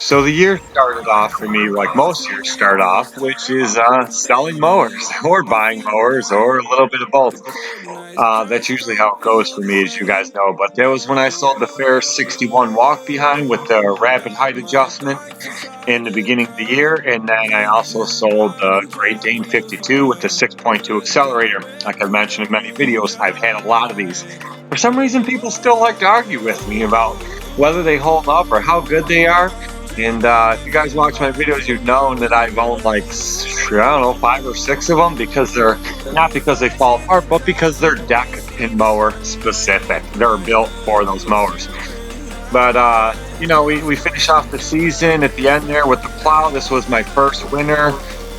So the year started off for me like most years start off, which is selling mowers or buying mowers or a little bit of both. That's usually how it goes for me, as you guys know. But that was when I sold the Fair 61 walk behind with the rapid height adjustment in the beginning of the year. And then I also sold the Great Dane 52 with the 6.2 accelerator. Like I've mentioned in many videos, I've had a lot of these. For some reason, people still like to argue with me about whether they hold up or how good they are. And if you guys watch my videos, you've known that I've owned like, I don't know, 5 or 6 of them because they're not because they fall apart, but because they're deck and mower specific. They're built for those mowers. But, you know, we finish off the season at the end there with the plow. This was my first winter.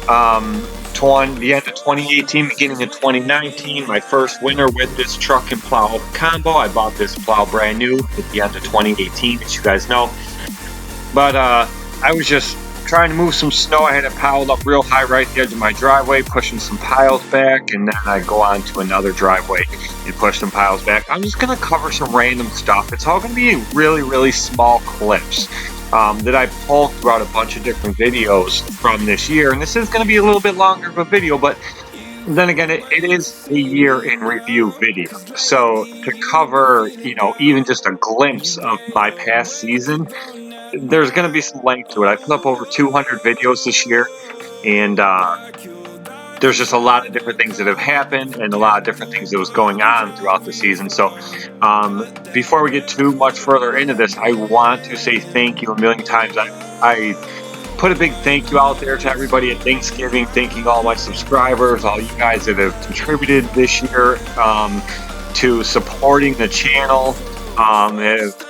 The end of 2018, beginning of 2019, my first winter with this truck and plow combo. I bought this plow brand new at the end of 2018, as you guys know. But I was just trying to move some snow. I had it piled up real high right at the edge of my driveway, pushing some piles back, and then I go on to another driveway and push some piles back. I'm just going to cover some random stuff. It's all going to be really, really small clips that I pulled throughout a bunch of different videos from this year. And this is going to be a little bit longer of a video, but then again, it is a year in review video. So to cover, you know, even just a glimpse of my past season, there's going to be some length to it. I put up over 200 videos this year, and there's just a lot of different things that have happened and a lot of different things that was going on throughout the season. So before we get too much further into this, I want to say thank you a million times. I put a big thank you out there to everybody at Thanksgiving, thanking all my subscribers, all you guys that have contributed this year to supporting the channel, have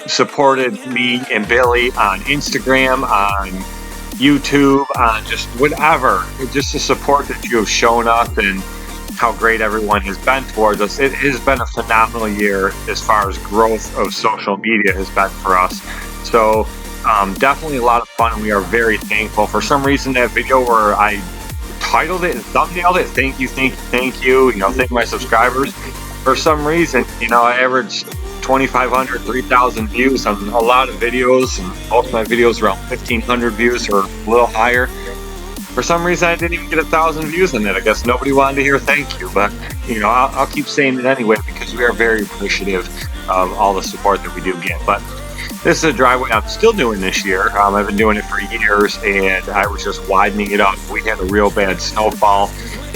supported me and Billy on Instagram, on YouTube, on just whatever, just the support that you have shown us and how great everyone has been towards us. It has been a phenomenal year as far as growth of social media has been for us. So definitely a lot of fun, and we are very thankful. For some reason, that video where I titled it and thumbnailed it, thank you, you know, thank my subscribers. For some reason, you know, I averaged 2,500, 3,000 views on a lot of videos, and most of my videos around 1,500 views or a little higher. For some reason, I didn't even get 1,000 views on it. I guess nobody wanted to hear thank you, but you know, I'll keep saying it anyway because we are very appreciative of all the support that we do get. But this is a driveway I'm still doing this year. I've been doing it for years, and I was just widening it up. We had a real bad snowfall,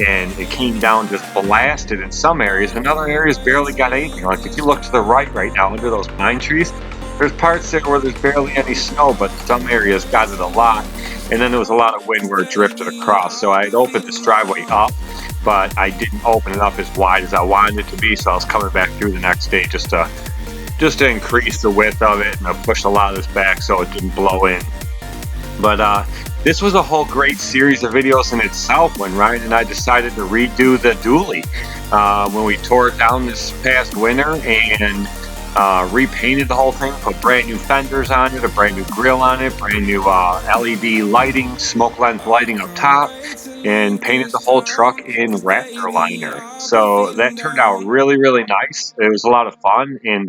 and it came down just blasted in some areas. In other areas, barely got anything. Like if you look to the right now under those pine trees, there's parts there where there's barely any snow, but some areas got it a lot. And then there was a lot of wind where it drifted across. So I had opened this driveway up, but I didn't open it up as wide as I wanted it to be. So I was coming back through the next day just to increase the width of it, and I pushed a lot of this back so it didn't blow in. But this was a whole great series of videos in itself when Ryan and I decided to redo the dually when we tore it down this past winter and repainted the whole thing, put brand new fenders on it, a brand new grill on it, brand new LED lighting, smoke lens lighting up top, and painted the whole truck in Raptor liner. So that turned out really, really nice. It was a lot of fun, and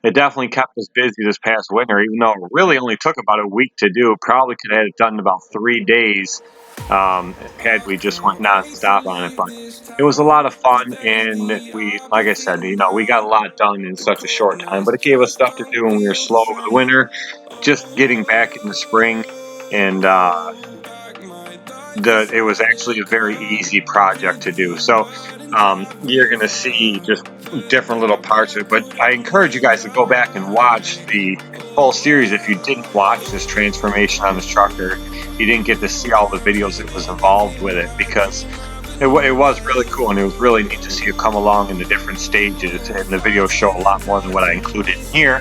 it definitely kept us busy this past winter, even though it really only took about a week to do. Probably could have had it done in about 3 days had we just went nonstop on it. But it was a lot of fun, and we, like I said, you know, we got a lot done in such a short time. But it gave us stuff to do when we were slow over the winter, just getting back in the spring, and it was actually a very easy project to do. So you're going to see just different little parts of it, but I encourage you guys to go back and watch the whole series if you didn't watch this transformation on this truck, or you didn't get to see all the videos that was involved with it, because it was really cool, and it was really neat to see it come along in the different stages, and the videos show a lot more than what I included in here,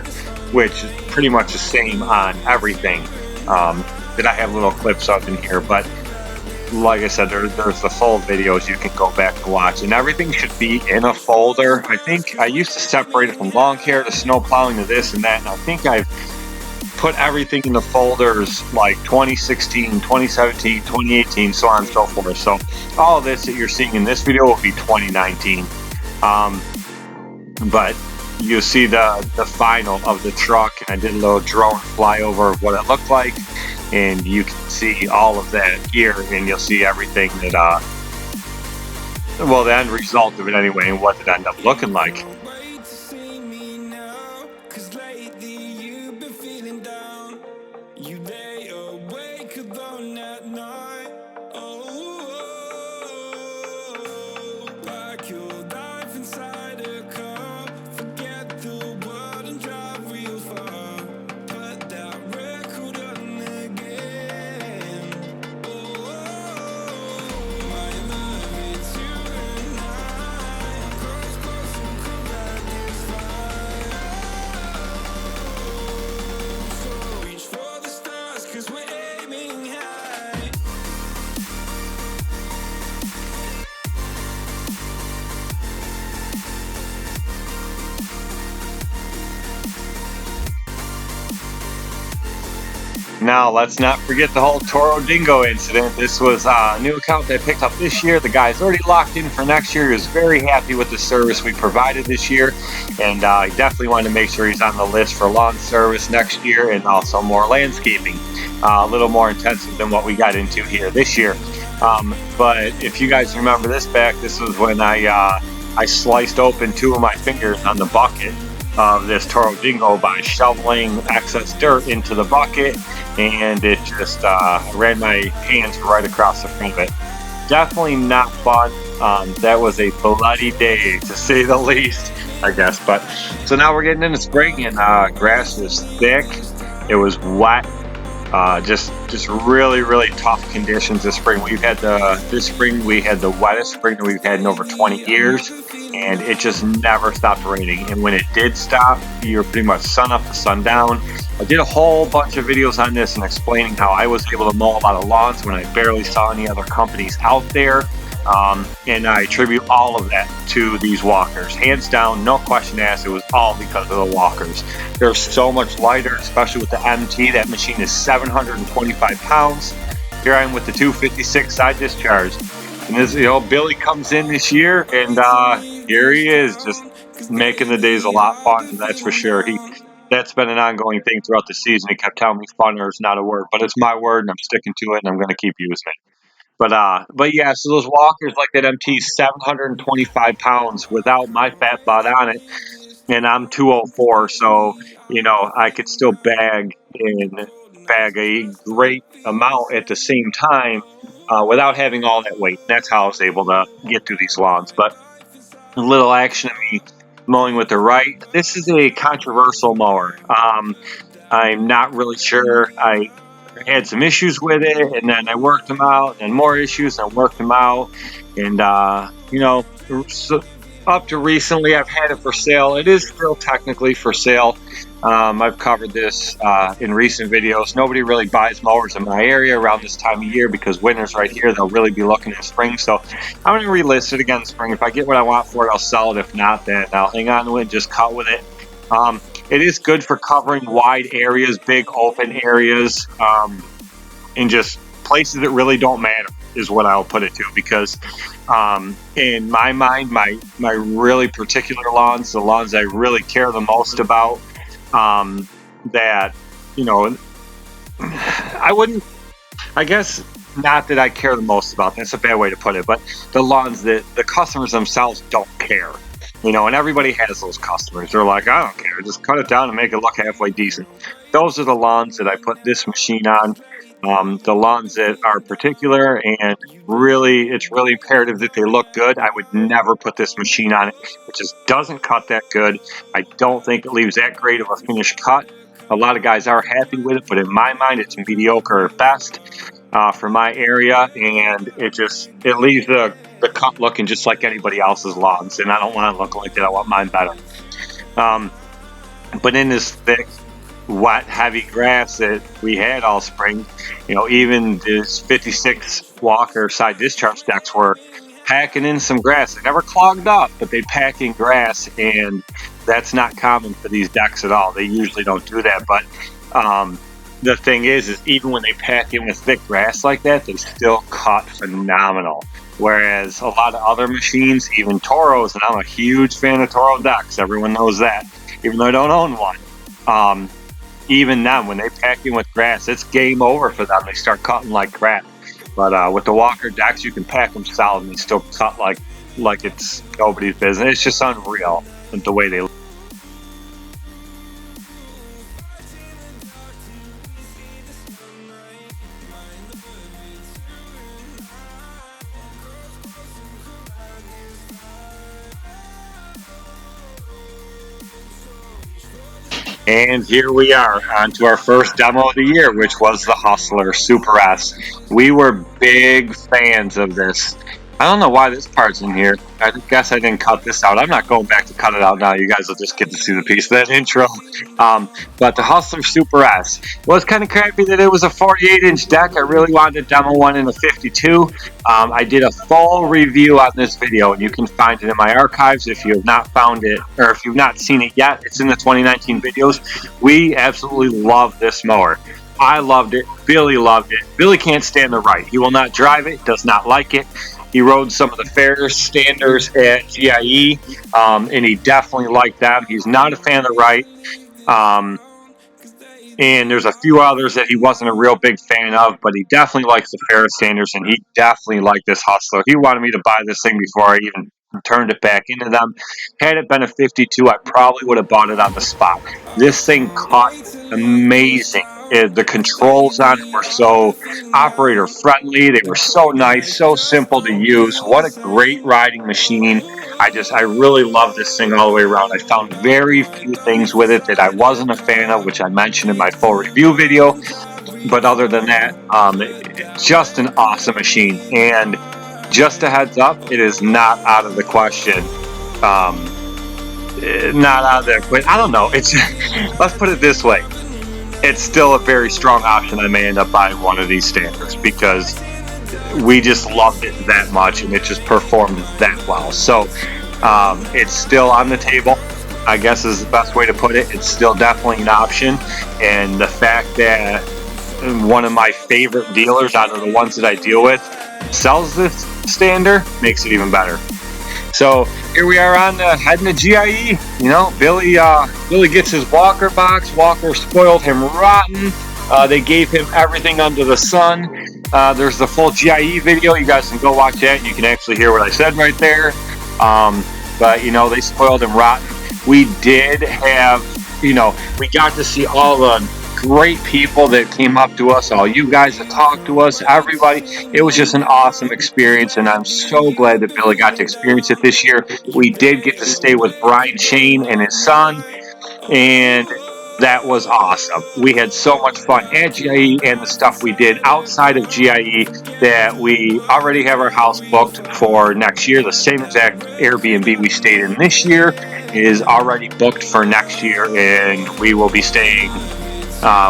which is pretty much the same on everything that I have little clips of in here. But like I said, there's the full videos you can go back and watch, and everything should be in a folder. I think I used to separate it from lawn care to snow plowing to this and that, and I think I've put everything in the folders like 2016, 2017, 2018, so on and so forth. So all of this that you're seeing in this video will be 2019. But you see the final of the truck, and I did a little drone flyover of what it looked like, and you can see all of that here, and you'll see everything that well, the end result of it anyway, and what it ended up looking like. Now, let's not forget the whole Toro Dingo incident. This was a new account that I picked up this year. The guy's already locked in for next year. He was very happy with the service we provided this year, and he definitely wanted to make sure he's on the list for lawn service next year, and also more landscaping. A little more intensive than what we got into here this year. But if you guys remember this back, this was when I sliced open 2 of my fingers on the bucket of this Toro Dingo by shoveling excess dirt into the bucket, and it just ran my hands right across the front of it. Definitely not fun. That was a bloody day, to say the least, I guess. But so now we're getting into spring, and grass was thick. It was wet. Just really tough conditions this spring. This spring we had the wettest spring that we've had in over 20 years, and it just never stopped raining. And when it did stop, you were pretty much sun up to sundown. I did a whole bunch of videos on this and explaining how I was able to mow a lot of lawns when I barely saw any other companies out there. And I attribute all of that to these walkers. Hands down, no question asked, it was all because of the walkers. They're so much lighter, especially with the MT. That machine is 725 pounds. Here I am with the 256 side discharge. And this, Billy comes in this year, and here he is, just making the days a lot fun, that's for sure. That's been an ongoing thing throughout the season. He kept telling me funner is not a word, but it's my word, and I'm sticking to it, and I'm going to keep using it. But yeah, so those walkers like that MT, 725 pounds without my fat butt on it, and I'm 204, so I could still bag a great amount at the same time without having all that weight. That's how I was able to get through these lawns. But a little action of me mowing with the Wright. This is a controversial mower. I'm not really sure. I had some issues with it, and then I worked them out, and more issues, and worked them out, and so up to recently I've had it for sale. It is still technically for sale. I've covered this in recent videos. Nobody really buys mowers in my area around this time of year because winter's right here. They'll really be looking in spring, so I'm going to relist it again in spring. If I get what I want for it, I'll sell it. If not, then I'll hang on to it and just cut with it. It is good for covering wide areas, big open areas, and just places that really don't matter is what I'll put it to, because in my mind, my really particular lawns, the lawns I really care the most about, I guess not that I care the most about, that's a bad way to put it, but the lawns that the customers themselves don't care. And everybody has those customers. They're like, I don't care, just cut it down and make it look halfway decent. Those are the lawns that I put this machine on. The lawns that are particular and it's really imperative that they look good. I would never put this machine on it. It just doesn't cut that good. I don't think it leaves that great of a finished cut. A lot of guys are happy with it, but in my mind, it's mediocre at best for my area, and it leaves the cut looking just like anybody else's lawns, and I don't want to look like that. I want mine better. But in this thick, wet, heavy grass that we had all spring, even this 56 walker side discharge decks were packing in some grass. They never clogged up, but they pack in grass, and that's not common for these decks at all. They usually don't do that, but the thing is even when they pack in with thick grass like that, they still cut phenomenal. Whereas a lot of other machines, even Toros, and I'm a huge fan of Toro decks, everyone knows that, even though I don't own one. Even them, when they pack in with grass, it's game over for them. They start cutting like crap. But with the Walker decks, you can pack them solid and they still cut like it's nobody's business. It's just unreal the way they look. And here we are, on to our first demo of the year, which was the Hustler Super S. We were big fans of this. I don't know why this part's in here. I guess I didn't cut this out. I'm not going back to cut it out now. You guys will just get to see the piece of that intro. But the Hustler Super S. It was kind of crappy that it was a 48-inch deck. I really wanted to demo one in a 52. I did a full review on this video, and you can find it in my archives if you have not found it, or if you've not seen it yet. It's in the 2019 videos. We absolutely love this mower. I loved it. Billy loved it. Billy can't stand the Wright. He will not drive it. Does not like it. He rode some of the fair standers at GIE, and he definitely liked them. He's not a fan of the Wright. And there's a few others that he wasn't a real big fan of, but he definitely likes the fair standers, and he definitely liked this Hustler. He wanted me to buy this thing before I even turned it back into them. Had it been a 52, I probably would have bought it on the spot. This thing caught amazing. The controls on it were so operator friendly. They were so nice, so simple to use. What a great riding machine. I really love this thing all the way around. I found very few things with it that I wasn't a fan of, which I mentioned in my full review video. But other than that, just an awesome machine. And just a heads up, it is not out of the question. Not out of the question. I don't know. It's let's put it this way. It's still a very strong option. I may end up buying one of these standards because we just loved it that much and it just performed that well. So it's still on the table, I guess is the best way to put it. It's still definitely an option. And the fact that one of my favorite dealers out of the ones that I deal with sells this standard makes it even better. So here we are on heading to GIE. You know, Billy gets his Walker box. Walker spoiled him rotten. They gave him everything under the sun. There's the full GIE video. You guys can go watch that. You can actually hear what I said right there. But, you know, they spoiled him rotten. We did have, you know, we got to see all the great people that came up to us, all you guys that talked to us, everybody. It was just an awesome experience, and I'm so glad that Billy got to experience it this year. We did get to stay with Brian Shane and his son, and that was awesome. We had so much fun at GIE and the stuff we did outside of GIE that we already have our house booked for next year. The same exact Airbnb we stayed in this year is already booked for next year, and we will be staying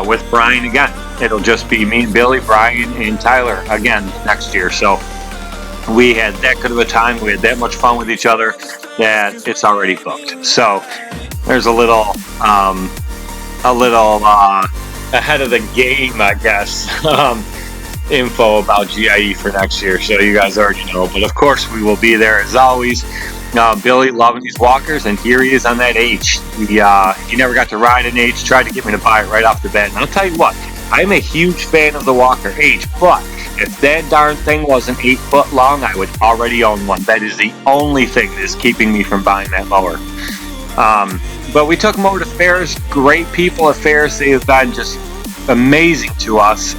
with Brian again. It'll just be me and Billy, Brian, and Tyler again next year. So we had that good of a time. We had that much fun with each other that it's already booked. So there's a little ahead of the game, I guess, info about GIE for next year. So you guys already know. But of course, we will be there as always. Billy loving these walkers, and here he is on that H. He never got to ride an H, tried to get me to buy it right off the bat. And I'll tell you what, I'm a huge fan of the Walker H, but if that darn thing wasn't 8 foot long, I would already own one. That is the only thing that's keeping me from buying that mower. But we took them over to fairs. Great people at fairs. They have been just amazing to us.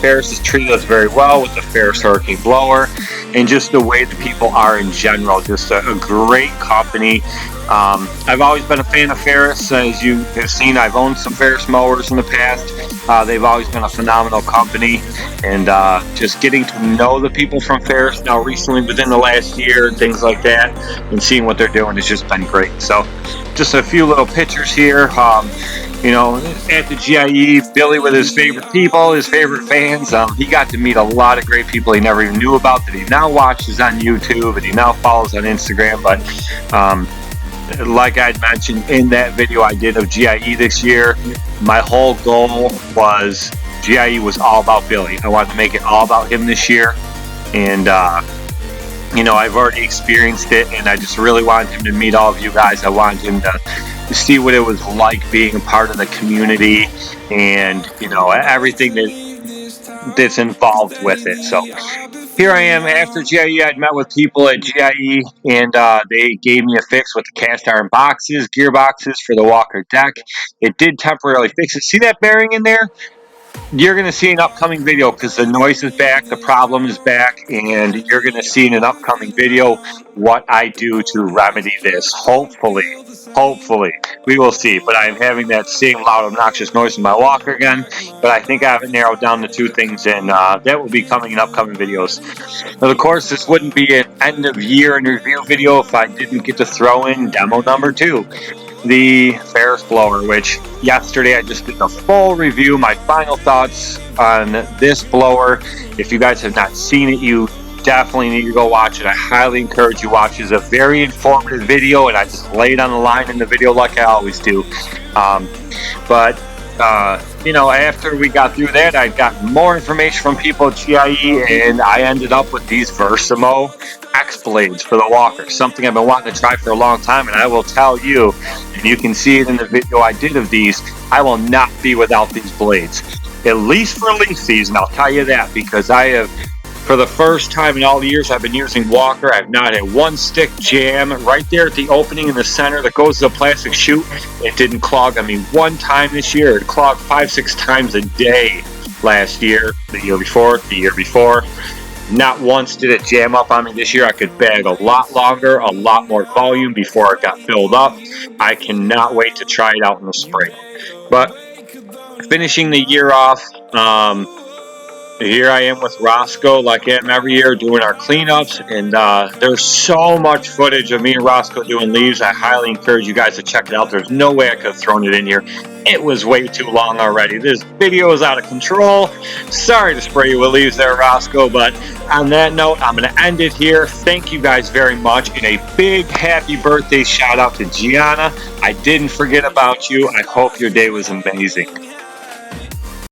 Ferris has treated us very well with the Ferris Hurricane Blower, and just the way the people are in general. Just a great company. I've always been a fan of Ferris. As you have seen, I've owned some Ferris mowers in the past. They've always been a phenomenal company, and just getting to know the people from Ferris now recently within the last year and things like that, and seeing what they're doing has just been great. So just a few little pictures here. You know, at the GIE, Billy with his favorite people, his favorite fans. He got to meet a lot of great people he never even knew about that he now watches on YouTube and he now follows on Instagram. But like I'd mentioned in that video I did of GIE this year, my whole goal was GIE was all about Billy. I wanted to make it all about him this year, and you know, I've already experienced it, and I just really wanted him to meet all of you guys. I wanted him to see what it was like being a part of the community, and you know, everything that's involved with it. So here I am after GIE. I'd met with people at GIE, and they gave me a fix with the cast iron boxes, gearboxes for the Walker deck. It did temporarily fix it. See that bearing in there? You're going to see an upcoming video because the noise is back, the problem is back, and you're going to see in an upcoming video what I do to remedy this. Hopefully, we will see. But I'm having that same loud, obnoxious noise in my walker again. But I think I have it narrowed down to two things, and that will be coming in upcoming videos. Now, of course, this wouldn't be an end of year and review video if I didn't get to throw in demo number 2. The Ferris blower, which yesterday I just did a full review, my final thoughts on this blower. If you guys have not seen it, you definitely need to go watch it. I highly encourage you to watch it. It's a very informative video, and I just laid on the line in the video like I always do. You know, after we got through that, I got more information from people at GIE, and I ended up with these Versamo X blades for the walker, something I've been wanting to try for a long time. And I will tell you, and you can see it in the video I did of these, I will not be without these blades, at least for leaf season. I'll tell you that, because I have, for the first time in all the years I've been using walker, I've not had one stick jam right there at the opening in the center that goes to the plastic chute. It didn't clog on me one time this year. It clogged 5-6 times a day last year, the year before. Not once did it jam up on me this year. I could bag a lot longer, a lot more volume before it got filled up. I cannot wait to try it out in the spring. But finishing the year off, here I am with Roscoe, like I am every year, doing our cleanups, and there's so much footage of me and Roscoe doing leaves. I highly encourage you guys to check it out. There's no way I could have thrown it in here. It was way too long already. This video is out of control. Sorry to spray you with leaves there, Roscoe, but on that note, I'm going to end it here. Thank you guys very much, and a big happy birthday shout out to Gianna. I didn't forget about you. I hope your day was amazing.